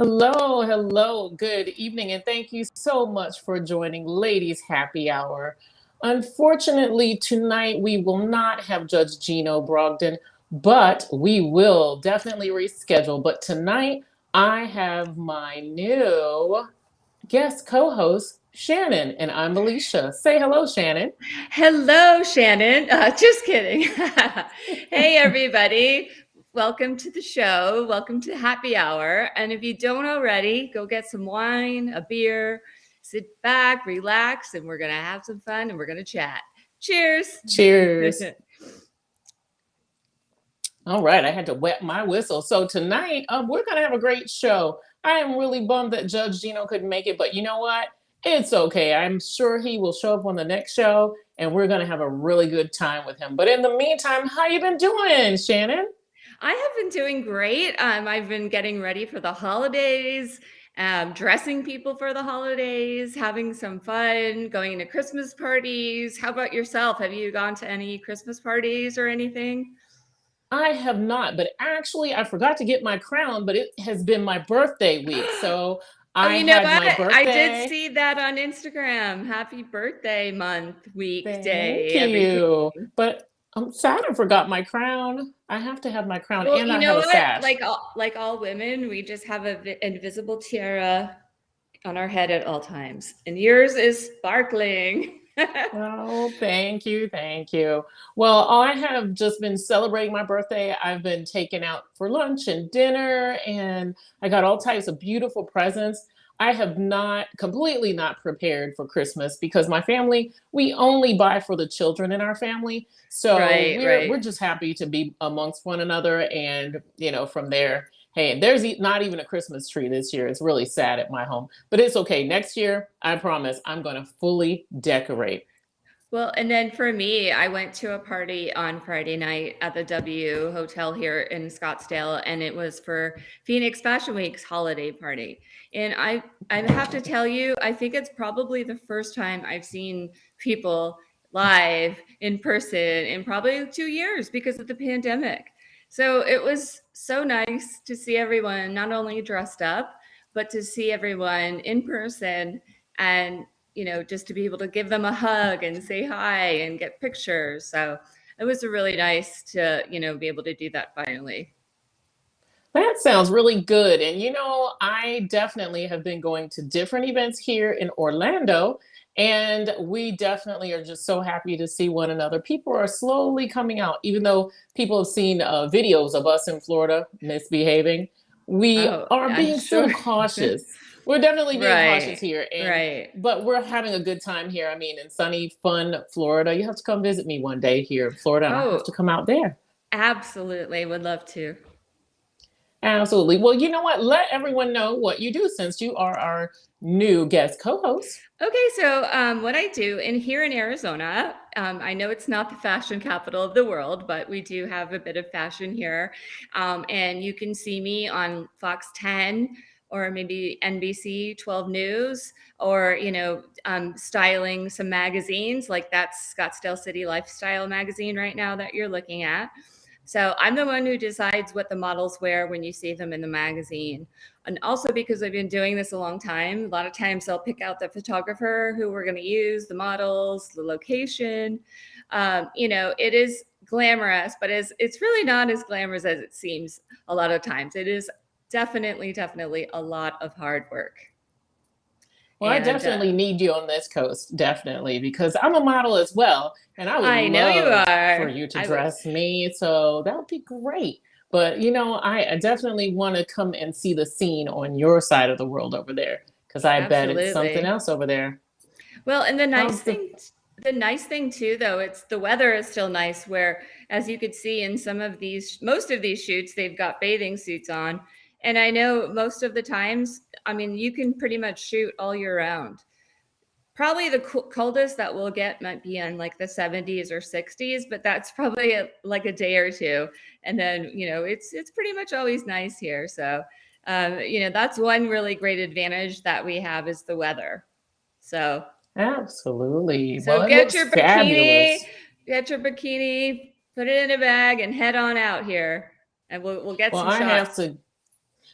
Hello, hello, good evening, and thank you so much for joining Ladies Happy Hour. Unfortunately, tonight we will not have Judge Gino Brogdon, but we will definitely reschedule. But tonight I have my new guest co host, Shannon, and I'm Alicia. Say hello, Shannon. Hello, Shannon. Just kidding. Hey, everybody. Welcome to the show. Welcome to Happy Hour. And if you don't already, go get some wine, a beer, sit back, relax, and we're going to have some fun and we're going to chat. Cheers. Cheers. All right, I had to wet my whistle. So tonight, we're gonna have a great show. I am really bummed that Judge Gino couldn't make it, but you know what? It's okay. I'm sure he will show up on the next show, and we're gonna have a really good time with him. But in the meantime, how you been doing, Shannon? I have been doing great. I've been getting ready for the holidays, dressing people for the holidays, having some fun, going to Christmas parties. How about yourself? Have you gone to any Christmas parties or anything? I have not, but actually, I forgot to get my crown, but it has been my birthday week. So Oh, I you know had what? my I did birthday. see that on Instagram. Happy birthday month, week, Thank day, everything. you. But I'm sad I forgot my crown. I have to have my crown, Well, and you I know have a what? sash. Like all women, we just have a invisible tiara on our head at all times, and yours is sparkling. Oh, thank you. Thank you. Well, I have just been celebrating my birthday. I've been taken out for lunch and dinner, and I got all types of beautiful presents. I have not completely not prepared for Christmas because my family, we only buy for the children in our family. So Right, we're right. just happy to be amongst one another and from there, hey, there's not even a Christmas tree this year. It's really sad at my home. But it's okay. Next year, I promise I'm going to fully decorate. Well, and then for me, I went to a party on Friday night at the W Hotel here in Scottsdale, and it was for Phoenix Fashion Week's holiday party. And I have to tell you, I think it's probably the first time I've seen people live in person in probably 2 years because of the pandemic. So it was so nice to see everyone not only dressed up, but to see everyone in person and just to be able to give them a hug and say hi and get pictures. So it was really nice to, be able to do that finally. That sounds really good. And I definitely have been going to different events here in Orlando, and we definitely are just so happy to see one another. People are slowly coming out, even though people have seen videos of us in Florida misbehaving. We Oh, are I'm being still sure. cautious. We're definitely being cautious Right. here, Right. but we're having a good time here. I mean, in sunny, fun Florida. You have to come visit me one day here in Florida, and I have to Oh, come out there. absolutely. Would love to. Absolutely. Well, you know what? Let everyone know what you do since you are our new guest co host. Okay, so what I do here in Arizona, I know it's not the fashion capital of the world, but we do have a bit of fashion here. And you can see me on Fox 10 or maybe NBC 12 News or, styling some magazines like that's Scottsdale City Lifestyle magazine right now that you're looking at. So I'm the one who decides what the models wear when you see them in the magazine. And also because I've been doing this a long time, a lot of times I'll pick out the photographer who we're going to use, the models, the location. It is glamorous, but it's really not as glamorous as it seems a lot of times. It is definitely a lot of hard work. Well, I And definitely need you on this coast, definitely, because I'm a model as well, and I would I know you love for are. you to I would dress me. So that would be great. But, I definitely want to come and see the scene on your side of the world over there, because I bet it's something absolutely. else over there. Well, and How's the the nice thing too, though, it's the weather is still nice. Where, as you could see in most of these shoots, they've got bathing suits on, and I know most of the times, I mean, you can pretty much shoot all year round. Probably the coldest that we'll get might be in like the 70s or 60s, but that's probably like a day or two, and then it's pretty much always nice here. So, that's one really great advantage that we have is the weather. So Absolutely. Well, so it looks fabulous. get your bikini, put it in a bag, and head on out here, and we'll get Well, some I have shots. to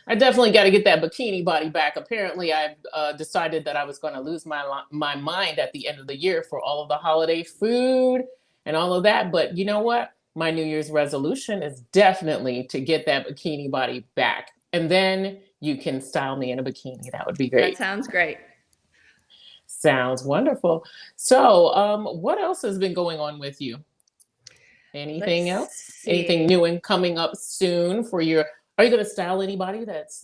I definitely got to get that bikini body back. Apparently, I've decided that I was going to lose my mind at the end of the year for all of the holiday food and all of that. But you know what? My New Year's resolution is definitely to get that bikini body back, and then you can style me in a bikini. That would be That great. sounds great. Sounds wonderful. So, what else has been going on with you? Let's Anything else? Anything see. new and coming up soon for your? Are you going to style anybody that's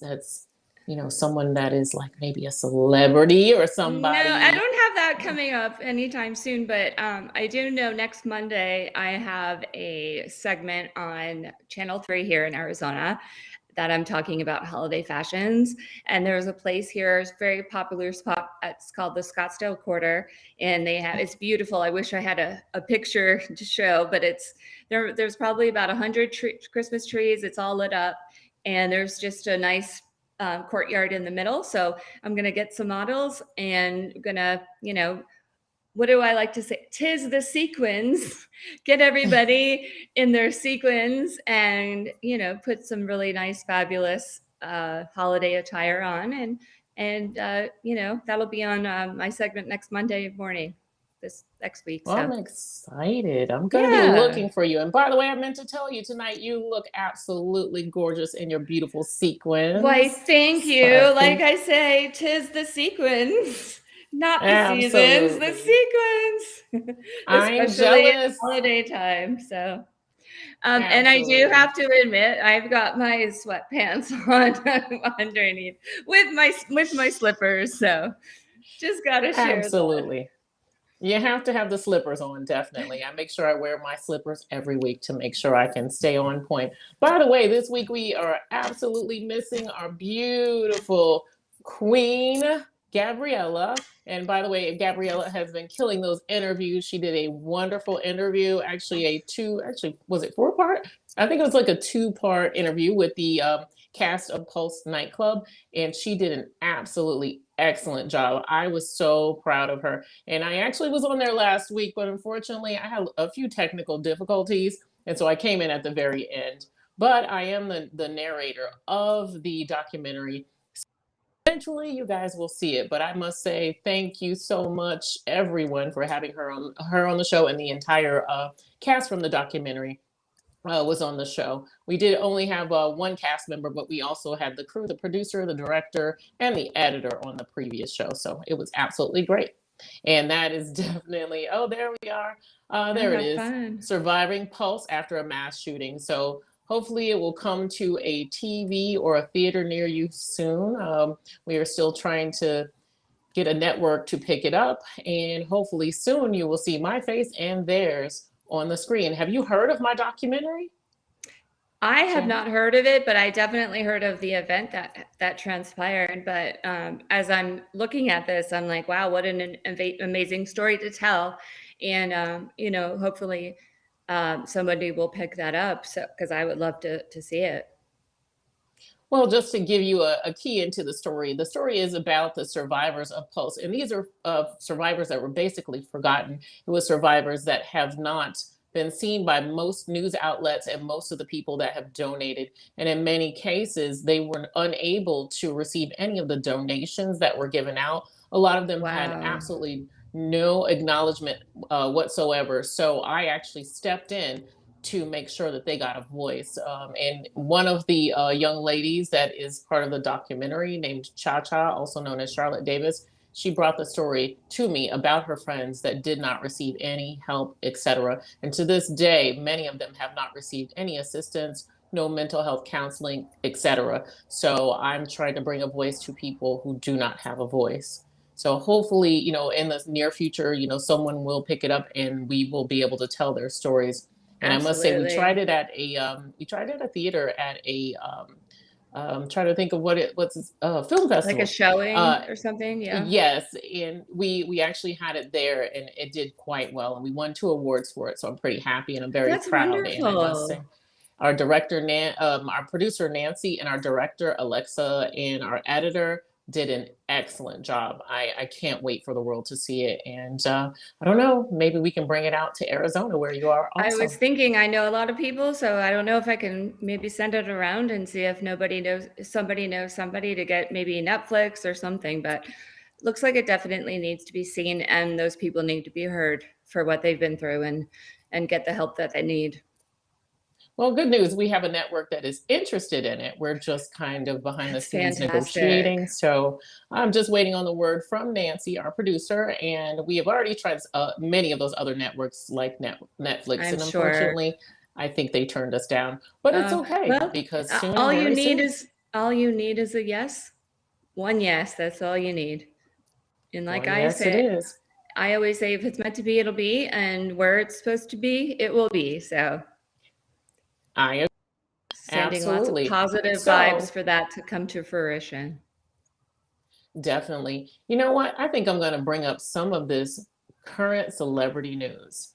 someone that is like maybe a celebrity or No, I somebody? don't have that coming up anytime soon, but I do know next Monday I have a segment on Channel 3 here in Arizona that I'm talking about holiday fashions. And there's a place here, it's a very popular spot. It's called the Scottsdale Quarter, and it's beautiful. I wish I had a picture to show, but there's probably about 100 Christmas trees. It's all lit up, and there's just a nice courtyard in the middle. So I'm gonna get some models and gonna, what do I like to say? Tis the sequins. Get everybody in their sequins and, put some really nice, fabulous holiday attire on. And that'll be on my segment next Monday morning, this next week. Well, I'm So, excited. I'm going to be yeah. looking for you. And by the way, I meant to tell you tonight, you look absolutely gorgeous in your beautiful Why, sequins. thank So you. I Like think I say, tis the sequins, not the seasons, the absolutely. sequins, I'm especially at jealous. holiday time. So. And I do Absolutely. have to admit, I've got my sweatpants on underneath with my slippers. So just gotta share that. Absolutely. You have to have the slippers on, definitely. I make sure I wear my slippers every week to make sure I can stay on point. By the way, this week we are absolutely missing our beautiful queen, Gabriella. And by the way, Gabriella has been killing those interviews. She did a wonderful interview, actually, was it 4 part? I think it was like a 2 part interview with the cast of Pulse nightclub, and she did an absolutely excellent job. I was so proud of her. And I actually was on there last week, but unfortunately, I had a few technical difficulties. And so I came in at the very end. But I am the narrator of the documentary. Eventually, you guys will see it. But I must say, thank you so much, everyone, for having her on the show, and the entire cast from the documentary was on the show. We did only have one cast member, but we also had the crew, the producer, the director, and the editor on the previous show. So it was absolutely great. And that is definitely, oh, there we are. Oh, There it how is. fun. Surviving Pulse after a mass shooting. So hopefully it will come to a TV or a theater near you soon. We are still trying to get a network to pick it up. And hopefully soon you will see my face and theirs on the screen. Have you heard of my documentary, I have Shannon? not heard of it, but I definitely heard of the event that transpired. But as I'm looking at this, I'm like, wow, what an amazing story to tell. And hopefully somebody will pick that up. So because I would love to see it. Well, just to give you a key into the story is about the survivors of Pulse. And these are survivors that were basically forgotten. It was survivors that have not been seen by most news outlets and most of the people that have donated. And in many cases, they were unable to receive any of the donations that were given out. A lot of them had Wow. absolutely no acknowledgement whatsoever. So I actually stepped in to make sure that they got a voice. And one of the young ladies that is part of the documentary, named Cha Cha, also known as Charlotte Davis, she brought the story to me about her friends that did not receive any help, etc. And to this day, many of them have not received any assistance, no mental health counseling, etc. So I'm trying to bring a voice to people who do not have a voice. So hopefully, in the near future, someone will pick it up and we will be able to tell their stories. And I must say, we tried Absolutely. it at a theater at a trying to think of what's a film Like a festival. showing Uh, or something. Yeah. yes, and we actually had it there, and it did quite well, and we won 2 awards for it. So I'm pretty happy, and I'm very That's proud. And I must say, wonderful. our producer Nancy, and our director Alexa, and our editor did an excellent job. I can't wait for the world to see it. And I don't know, maybe we can bring it out to Arizona where you are I was also. thinking I know a lot of people, so I don't know if I can maybe send it around and see if somebody knows somebody to get maybe Netflix or something. But looks like it definitely needs to be seen, and those people need to be heard for what they've been through and get the help that they need. Well, good news. We have a network that is interested in it. We're just kind of behind the That's scenes fantastic. negotiating. So I'm just waiting on the word from Nancy, our producer. And we have already tried many of those other networks like Netflix. I'm And sure. unfortunately, I think they turned us down. But it's okay Well, because soon, very soon, all you need is a yes. One yes, that's all you need. And like one yes, it is. I always say, if it's meant to be, it'll be, and where it's supposed to be, it will be. So I agree. sending lots of Absolutely. positive vibes So for that to come to fruition. definitely. You know what? I think I'm going to bring up some of this current celebrity news.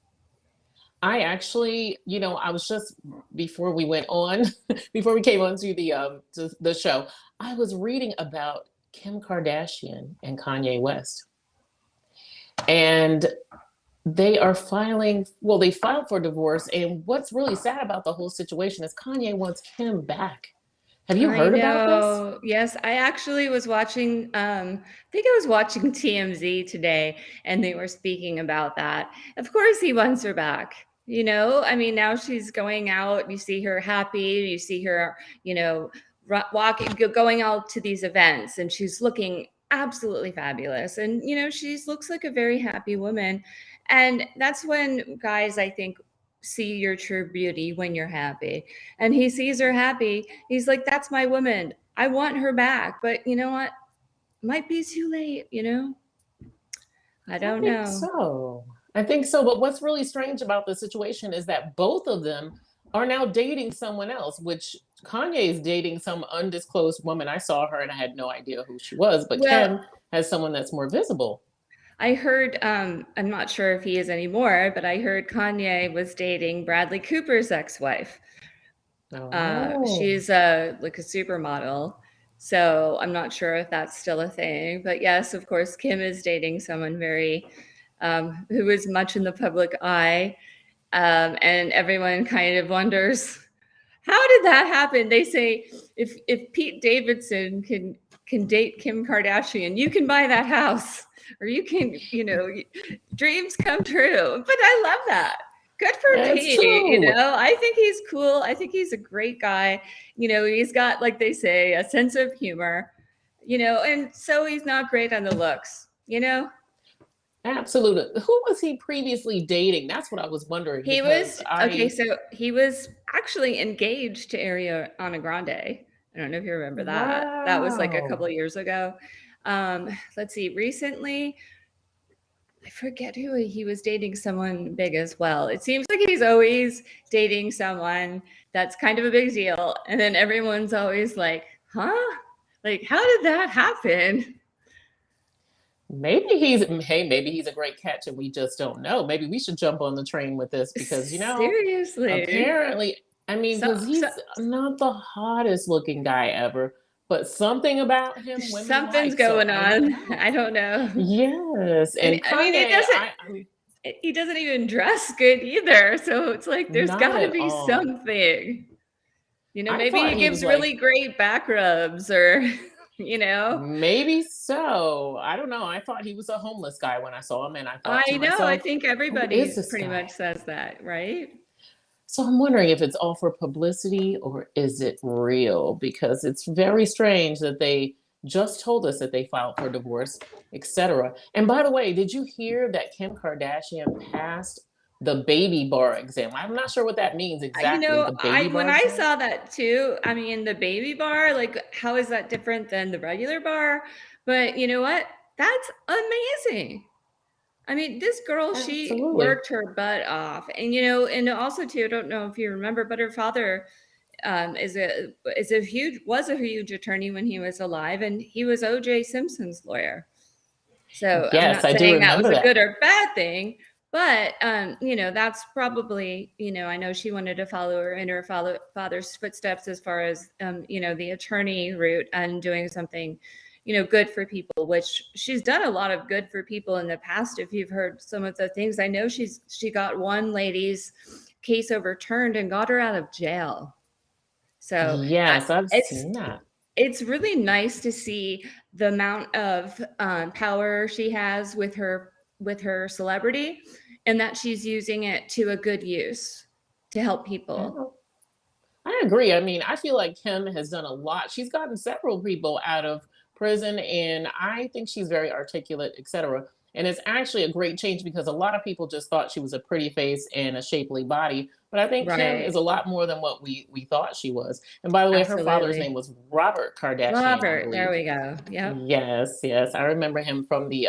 I actually, I was just before we went on, before we came on to the show, I was reading about Kim Kardashian and Kanye West. And they are they filed for divorce. And what's really sad about the whole situation is Kanye wants Kim back. Have you I heard about this? know. Yes, I actually was watching, I think I was watching TMZ today, and they were speaking about that. Of course, he wants her back. I mean, now she's going out. You see her happy. You see her, walking, going out to these events, and she's looking absolutely fabulous. And, she looks like a very happy woman. And that's when guys, I think, see your true beauty when you're happy. And he sees her happy. He's like, that's my woman. I want her back. But you know what? Might be too late. I I don't think know. so. I think so. But what's really strange about the situation is that both of them are now dating someone else, which Kanye is dating some undisclosed woman. I saw her and I had no idea who she was, but Well, Kim has someone that's more visible. I heard, I'm not sure if he is anymore, but I heard Kanye was dating Bradley Cooper's ex-wife. Oh, She's like a supermodel. So I'm not sure if that's still a thing. But yes, of course, Kim is dating someone who is much in the public eye. And everyone kind of wonders, how did that happen? They say if Pete Davidson can date Kim Kardashian, you can buy that house, or you can, dreams come true. But I love that. Good for that's Pete. true. I think he's cool. I think he's a great guy. He's got, like they say, a sense of humor. And so he's not great on the looks. Absolutely. Who was he previously dating? That's what I was wondering He because was okay. I, So he was actually engaged to Ariana Grande. I don't know if you remember that. That was like a couple wow. of years ago. Let's see. Recently, I forget who he was dating. Someone big as well. It seems like he's always dating someone that's kind of a big deal, and then everyone's always like, "Huh? Like, how did that happen?" Maybe he's a great catch and we just don't know. Maybe we should jump on the train with this because Seriously. apparently, I mean, So, because so he's not the hottest looking guy ever, but something about him women something's like. So going I don't on. know. I don't know. Yes, And and I mean, Kanye, he doesn't even dress good either. So it's like there's not got to at be all. something. I Maybe thought he he was gives like, really great back rubs or you know. maybe so. I don't know. I thought he was a homeless guy when I saw him, and I thought to I know, I myself, think who is everybody this pretty guy? much says that, right? So I'm wondering if it's all for publicity or is it real? Because it's very strange that they just told us that they filed for divorce, etc. And by the way, did you hear that Kim Kardashian passed the baby bar exam? I'm not sure what that means exactly, the I baby bar when I exam. saw that too, I mean, the baby bar, like, how is that different than the regular bar? But you know what? That's amazing. I mean, this girl, she Absolutely. worked her butt off, and also too, I don't know if you remember, but her father was a huge attorney when he was alive, and he was O.J. Simpson's lawyer. So I'm Yes, not I do saying that was remember a that. good or bad thing, but that's probably, I know she wanted to follow in her father's footsteps as far as the attorney route and doing something, good for people, which she's done a lot of good for people in the past. If you've heard some of the things, I know she got one lady's case overturned and got her out of jail. So Yes, I've it's seen that. it's really nice to see the amount of power she has with her celebrity, and that she's using it to a good use to help people. Yeah. I agree. I mean, I feel like Kim has done a lot. She's gotten several people out of prison, and I think she's very articulate, etc. And it's actually a great change because a lot of people just thought she was a pretty face and a shapely body. But I think Kim is Right. a lot more than what we thought she was. And by the way, her father's name Absolutely. was Robert Kardashian, I Robert, there believe. we go. Yep. Yes, yes. I remember him from the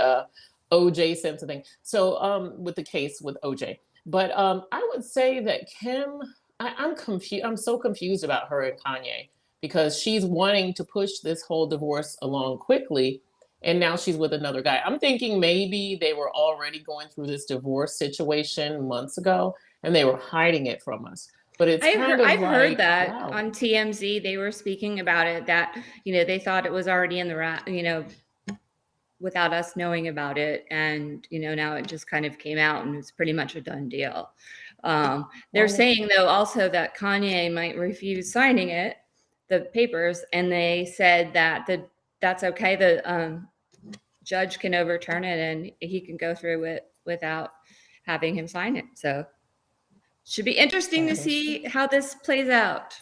OJ Simpson thing. So with the case with OJ. But I would say that Kim, I'm confused. I'm so confused about her and Kanye because she's wanting to push this whole divorce along quickly. And now she's with another guy. I'm thinking maybe they were already going through this divorce situation months ago and they were hiding it from us. But it's kind of I've heard like, that wow. on TMZ. They were speaking about it, that they thought it was already in the without us knowing about it, and now it just kind of came out and it's pretty much a done deal. They're Well, saying though also that Kanye might refuse signing the papers, and they said that that's okay. The judge can overturn it and he can go through it without having him sign it. So should be interesting to that is true. see how this plays out.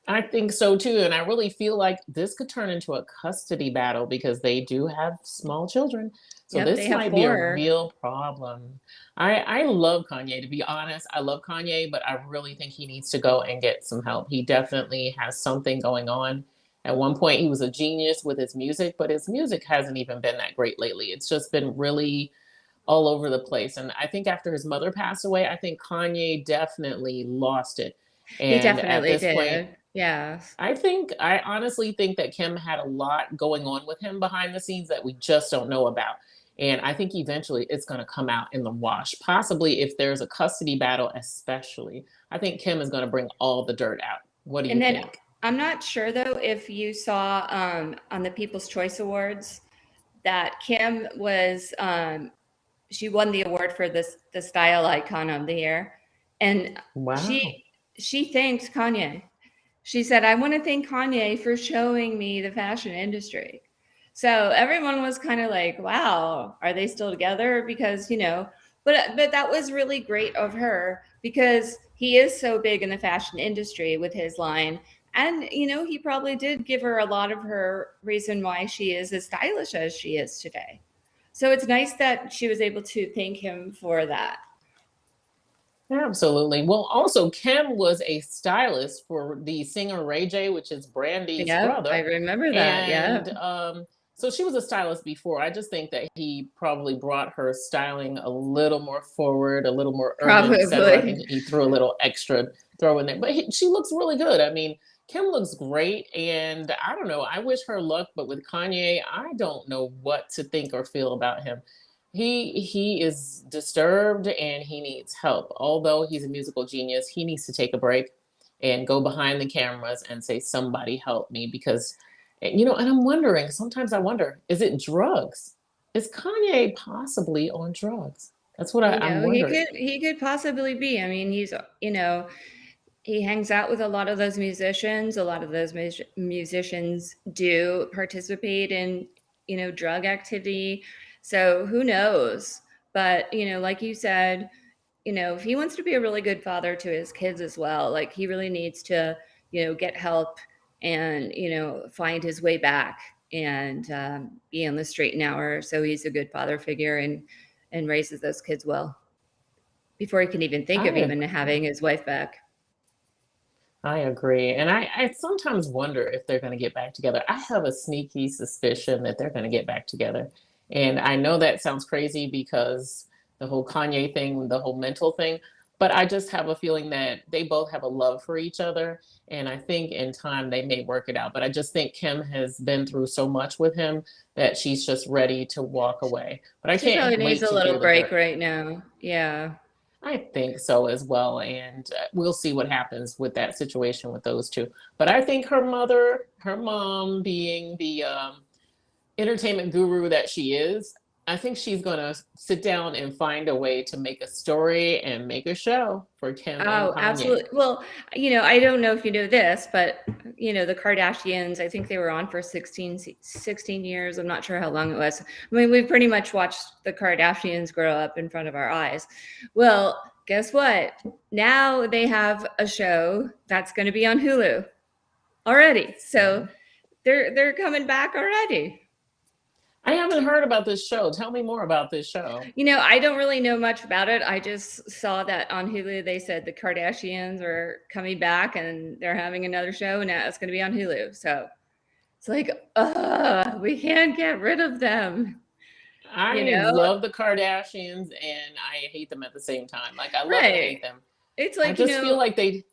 I think so too. And I really feel like this could turn into a custody battle because they do have small children. So Yep, they this have might be a 4. real problem. I love Kanye, to be honest. I love Kanye, but I really think he needs to go and get some help. He definitely has something going on. At one point, he was a genius with his music, but his music hasn't even been that great lately. It's just been really all over the place. And I think after his mother passed away, I think Kanye definitely lost it. He And at definitely this point, did. Yeah. I honestly think that Kim had a lot going on with him behind the scenes that we just don't know about. And I think eventually it's going to come out in the wash. Possibly if there's a custody battle, especially. I think Kim is going to bring all the dirt out. What do you And then think? I'm not sure though if you saw on the People's Choice Awards that Kim was she won the award for the style icon of the year, and Wow. she thanked Kanye. She said, "I want to thank Kanye for showing me the fashion industry." So everyone was kind of like, "Wow, are they still together?" Because but that was really great of her because he is so big in the fashion industry with his line. And he probably did give her a lot of her reason why she is as stylish as she is today. So it's nice that she was able to thank him for that. Absolutely. Well, also, Kim was a stylist for the singer Ray J, which is Brandy's Yep, I brother. remember that. And Yep, so she was a stylist before. I just think that he probably brought her styling a little more forward, a little more urban, etc. I think probably. he threw a little extra throw in there. But she looks really good. I mean, Kim looks great. And I don't know. I wish her luck. But with Kanye, I don't know what to think or feel about him. He is disturbed and he needs help. Although he's a musical genius, he needs to take a break and go behind the cameras and say, somebody help me, because and I'm wondering, sometimes I wonder, is it drugs? Is Kanye possibly on drugs? That's what I'm wondering. He could possibly be. I mean, he hangs out with a lot of those musicians. A lot of those musicians do participate in, drug activity. So who knows? But, like you said, if he wants to be a really good father to his kids as well, like he really needs to, get help and, find his way back and be on the straight and narrow so he's a good father figure and raises those kids well before he can even think I of even agree. having his wife back. I agree. And I sometimes wonder if they're going to get back together. I have a sneaky suspicion that they're going to get back together. And I know that sounds crazy because the whole Kanye thing, the whole mental thing, but I just have a feeling that they both have a love for each other. And I think in time they may work it out. But I just think Kim has been through so much with him that she's just ready to walk away. But I She probably can't needs wait a to little hear the break dirt. right now. Yeah. I think so as well. And we'll see what happens with that situation with those two. But I think her mom being entertainment guru that she is, I think she's going to sit down and find a way to make a story and make a show for Kim and Oh, Kanye. absolutely. Well, I don't know if you know this, but the Kardashians, I think they were on for 16 years. I'm not sure how long it was. I mean, we pretty much watched the Kardashians grow up in front of our eyes. Well, guess what? Now they have a show that's going to be on Hulu already. So they're coming back already. I haven't heard about this show. Tell me more about this show. I don't really know much about it. I just saw that on Hulu they said the Kardashians are coming back and they're having another show, and now it's going to be on Hulu. So it's like, we can't get rid of them. I love the Kardashians and I hate them at the same time. Like I love and hate Right. them. It's I like, just feel like go they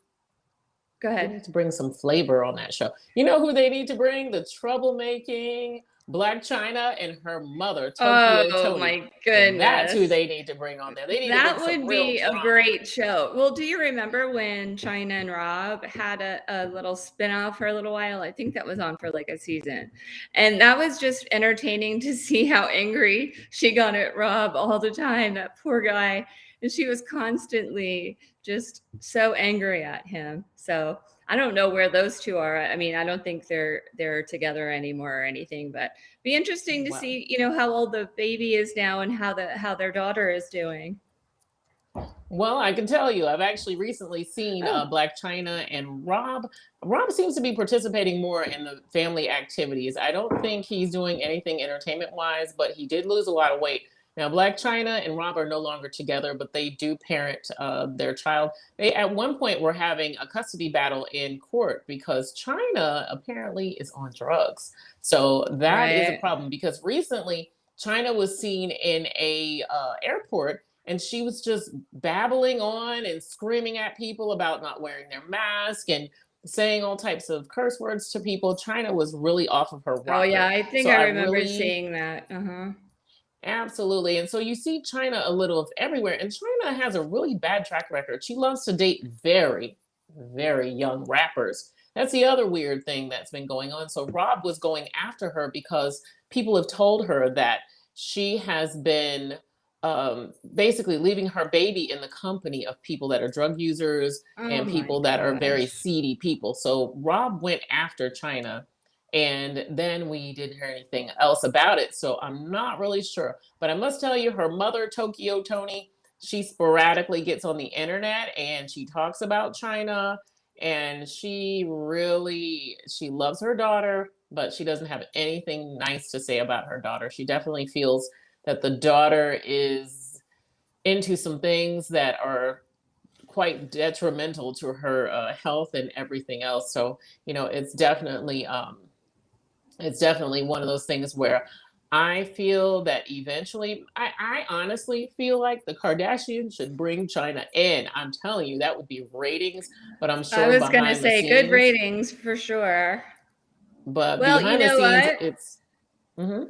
ahead. need to bring some flavor on that show. You know who they need to bring? The troublemaking Black China and her mother, Tokyo Oh Tony. my That's who goodness. they need to bring on there. They need to That bring some would real be a drama. great show. Well, do you remember when China and Rob had a little spin-off for a little while? I think that was on for like a season. And that was just entertaining to see how angry she got at Rob all the time, that poor guy. And she was constantly just so angry at him. So I don't know where those two are. I mean, I don't think they're together anymore or anything, but be interesting to Well, see, how old the baby is now and how their daughter is doing. well, I can tell you, I've actually recently seen Oh, Black China and Rob. Rob seems to be participating more in the family activities. I don't think he's doing anything entertainment wise, but he did lose a lot of weight. Now, Black China and Rob are no longer together, but they do parent their child. They, at one point, were having a custody battle in court because China apparently is on drugs. So that is a right. problem because recently China was seen in a airport and she was just babbling on and screaming at people about not wearing their mask and saying all types of curse words to people. China was really off of her Oh yeah, rocker. I think So I I remember really, seeing that. Uh-huh. absolutely. And so you see China a little of everywhere. And China has a really bad track record. She loves to date very, very young rappers. That's the other weird thing that's been going on. So Rob was going after her because people have told her that she has been basically leaving her baby in the company of people that are drug users Oh and my people that are very gosh. seedy people. So Rob went after China and then we didn't hear anything else about it. So I'm not really sure. But I must tell you, her mother, Tokyo Tony, she sporadically gets on the internet and she talks about China. And she loves her daughter, but she doesn't have anything nice to say about her daughter. She definitely feels that the daughter is into some things that are quite detrimental to her health and everything else. So, it's definitely one of those things where I feel that eventually, I honestly feel like the Kardashians should bring China in. I'm telling you, that would be ratings, but I'm I sure was gonna behind the say good scenes, ratings for sure. but Well, you behind the know scenes, what? it's, mhm.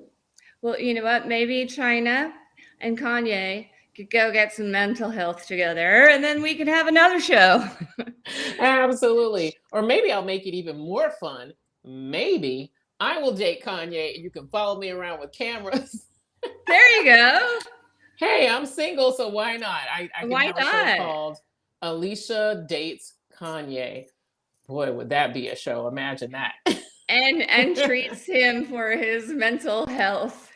Well, you know what? Maybe China and Kanye could go get some mental health together, and then we could have another show. Absolutely. Or maybe I'll make it even more fun. Maybe I will date Kanye and you can follow me around with cameras. There you go. Hey, I'm single, so why not? I can Why have a show not? called Alicia Dates Kanye. Boy, would that be a show. Imagine that. And treats him for his mental health.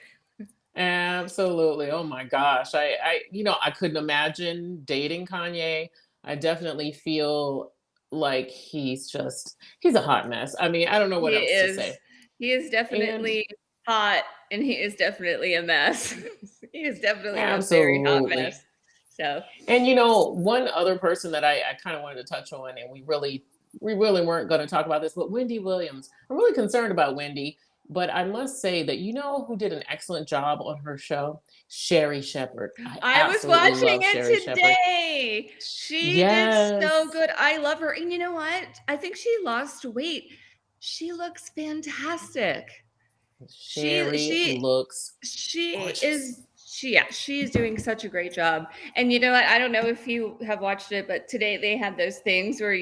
Absolutely. Oh my gosh. I couldn't imagine dating Kanye. I definitely feel like he's a hot mess. I mean, I don't know He what else to is. say. He is And definitely hot, and he is definitely a mess. He is definitely a very hot absolutely. mess. So, And one other person that I kind of wanted to touch on, and we really weren't going to talk about this, but Wendy Williams. I'm really concerned about Wendy, but I must say that who did an excellent job on her show? Sherry Shepherd. I I was absolutely watching love Sherry it Shepherd. today. She did so Yes. good. I love her. And you know what? I think she lost weight. She looks fantastic. She Sherry she looks she gorgeous. is she yeah, she's doing such a great job. And you know what? I don't know if you have watched it, but today they had those things where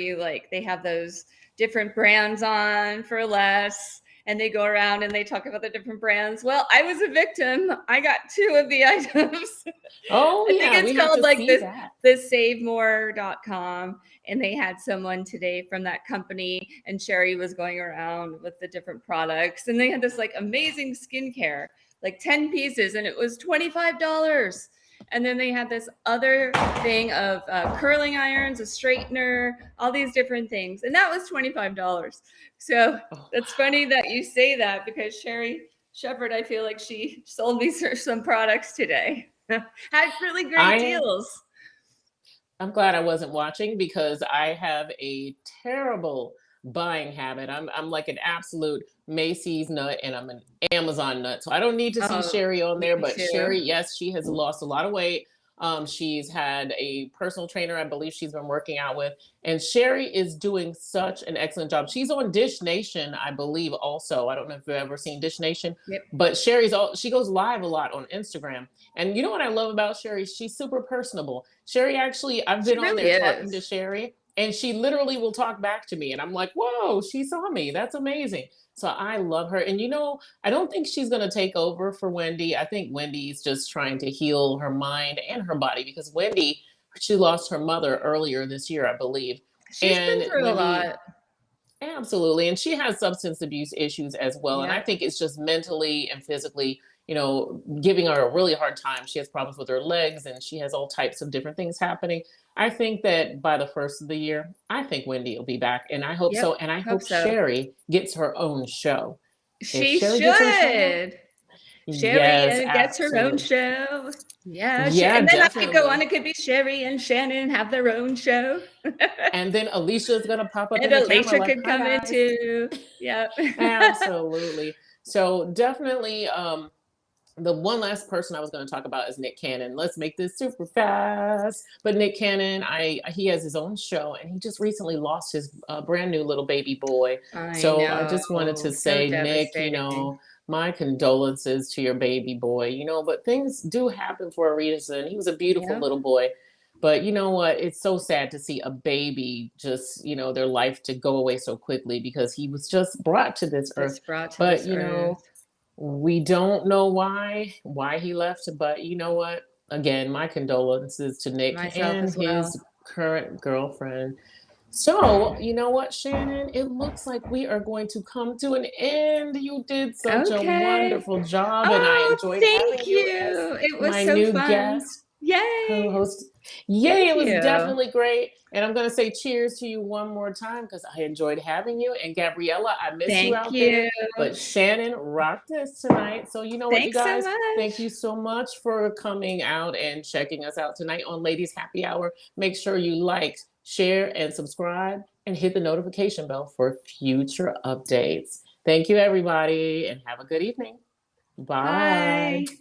they have those different brands on for less. and they go around and they talk about the different brands. Well, I was a victim. I got 2 of the items. Oh, I think yeah, it's we have called to like see that. this savemore.com. And they had someone today from that company, and Sherry was going around with the different products. And they had this like amazing skincare, like 10 pieces, and it was $25. And then they had this other thing of curling irons, a straightener, all these different things. And that was $25. So that's funny that you say that, because Sherry Shepherd, I feel like she sold me some products today. Had really great deals. I'm glad I wasn't watching, because I have a terrible buying habit. I'm like an absolute Macy's nut, and I'm an Amazon nut. So I don't need to see Oh, Sherry on me there, but too. Sherry, yes, she has lost a lot of weight. She's had a personal trainer, I believe she's been working out with, and Sherry is doing such an excellent job. She's on Dish Nation, I believe, also. I don't know if you've ever seen Dish Nation, Yep. but she goes live a lot on Instagram. And you know what I love about Sherry? She's super personable. Sherry, actually, I've been She on really there talking to is. Sherry, and she literally will talk back to me. And I'm like, whoa, she saw me. That's amazing. So I love her. And I don't think she's going to take over for Wendy. I think Wendy's just trying to heal her mind and her body, because Wendy, she lost her mother earlier this year, I believe. She's been And through a Wendy, lot. absolutely. And she has substance abuse issues as well. And I Yep. think it's just mentally and physically, giving her a really hard time. She has problems with her legs, and she has all types of different things happening. I think that by the first of the year, I think Wendy will be back. And I hope Yep. so. And I Hope hope so. Sherry gets her own show. If She Sherry gets her show, should. Sherry yes, gets her own absolutely. show. Yeah. Yeah, And then I could go on. definitely. It could be Sherry and Shannon have their own show. And then Alicia's going to pop up And in the camera Alicia like, could hi, come in guys. too. Yep. Absolutely. So definitely, the one last person I was going to talk about is Nick Cannon. Let's make this super fast. But Nick Cannon, he has his own show, and he just recently lost his brand new little baby boy. I So I know. just wanted to So say, Nick, devastating. my condolences to your baby boy. But things do happen for a reason. He was a beautiful Yep. little boy. But you know what? It's so sad to see a baby just, their life to go away so quickly, because he was just brought to this earth. Just brought to But this earth. we don't know why he left, but you know what? Again, my condolences to Nick Myself and as well. his current girlfriend. So, you know what, Shannon? It looks like we are going to come to an end. You did such a Okay. wonderful job, and I Oh, enjoyed having thank you as you. It was my so new fun. guest Yay. co-host. Yay, Thank it was you. definitely great. And I'm going to say cheers to you one more time, because I enjoyed having you. And Gabriella, I miss you Thank out you. there. But Shannon rocked this tonight. So you know what, you Thanks so guys, thank much. you so much for coming out and checking us out tonight on Ladies Happy Hour. Make sure you like, share, and subscribe, and hit the notification bell for future updates. Thank you, everybody, and have a good evening. Bye. Bye.